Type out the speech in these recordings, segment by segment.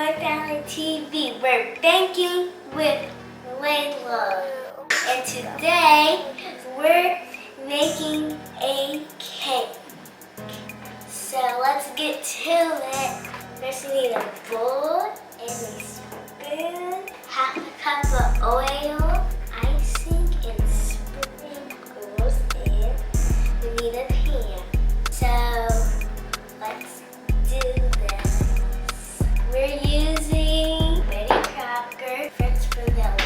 My Family TV. We're baking with Layla. And today we're making a cake. So let's get to it. First we need a bowl and a spoon, half a cup of oil, icing, and sprinkles, and we need a pan. So let's do this. We're using Betty Crocker French vanilla.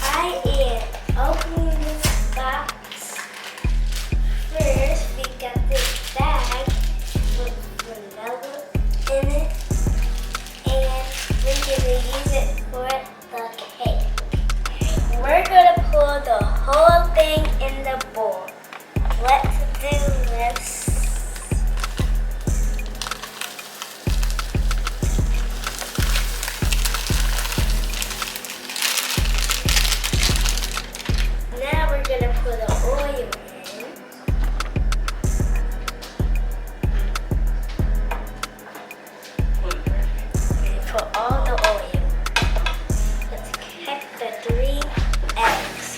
I am opening this box. First, we got this bag with vanilla in it, and we're gonna use it for the cake. We're gonna pour the whole thing in the bowl. Let's do this. Now we're gonna put the oil in. And put all the oil. Let's crack the 3 eggs.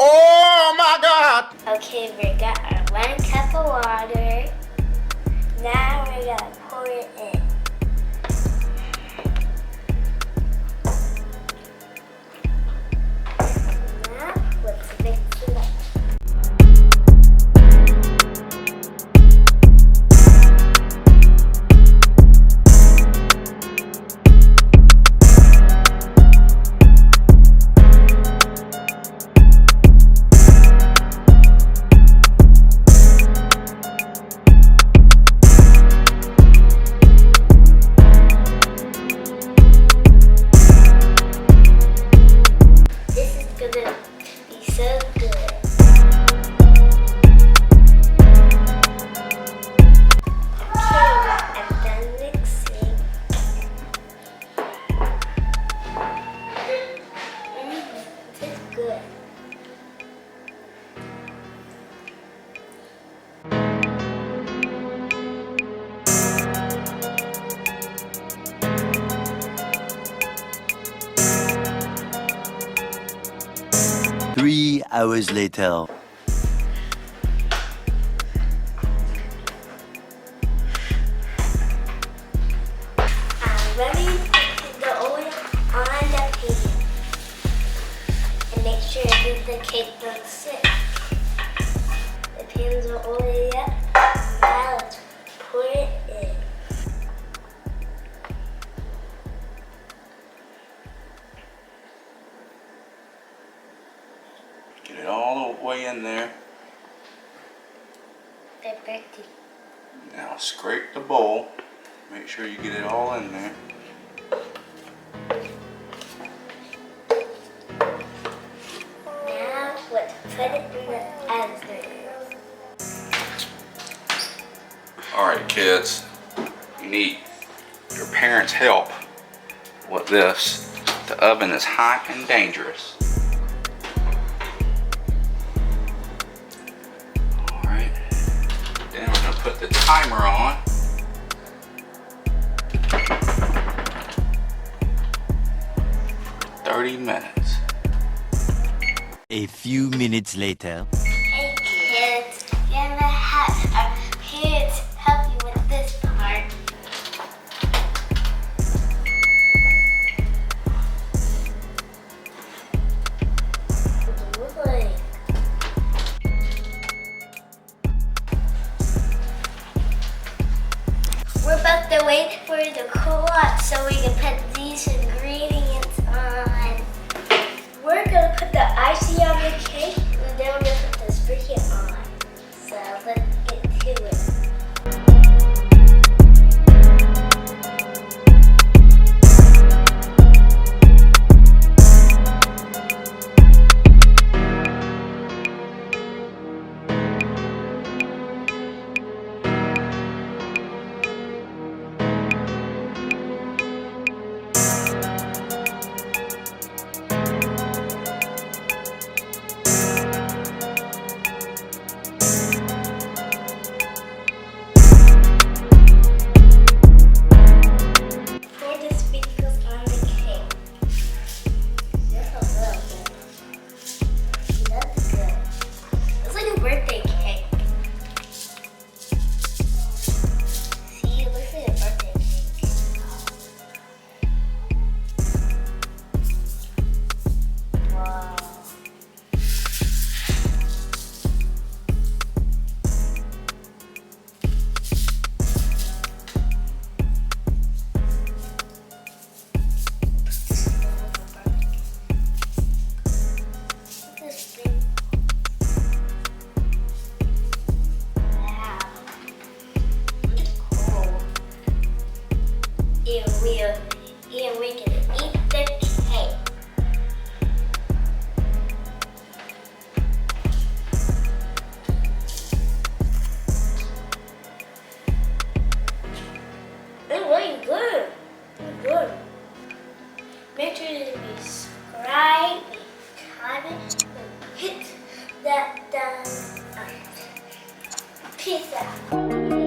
Oh my God! Okay, we got our 1 cup of water. Now we're gonna pour it in. Now let's mix it up. Gonna be so good. Okay, I'm done mixing. This is good. Three hours later. I'm ready to put the oil on the pan and make sure that the cake don't stick. The pans are oiled up. Now let's pour it in. Get it all the way in there. They're dirty. Now scrape the bowl. Make sure you get it all in there. Now let's put it in the oven. Alright kids, you need your parents' help with this. The oven is hot and dangerous. Alright, then we're going to put the timer on. For 30 minutes. A few minutes later. Hey kids, you ever had our parents help you with this part? Good. We're about to wait for it to cool off so we can put these ingredients on. We're gonna put the icing on the cake, and then we're gonna put Make sure to subscribe, comment, and hit that peace out.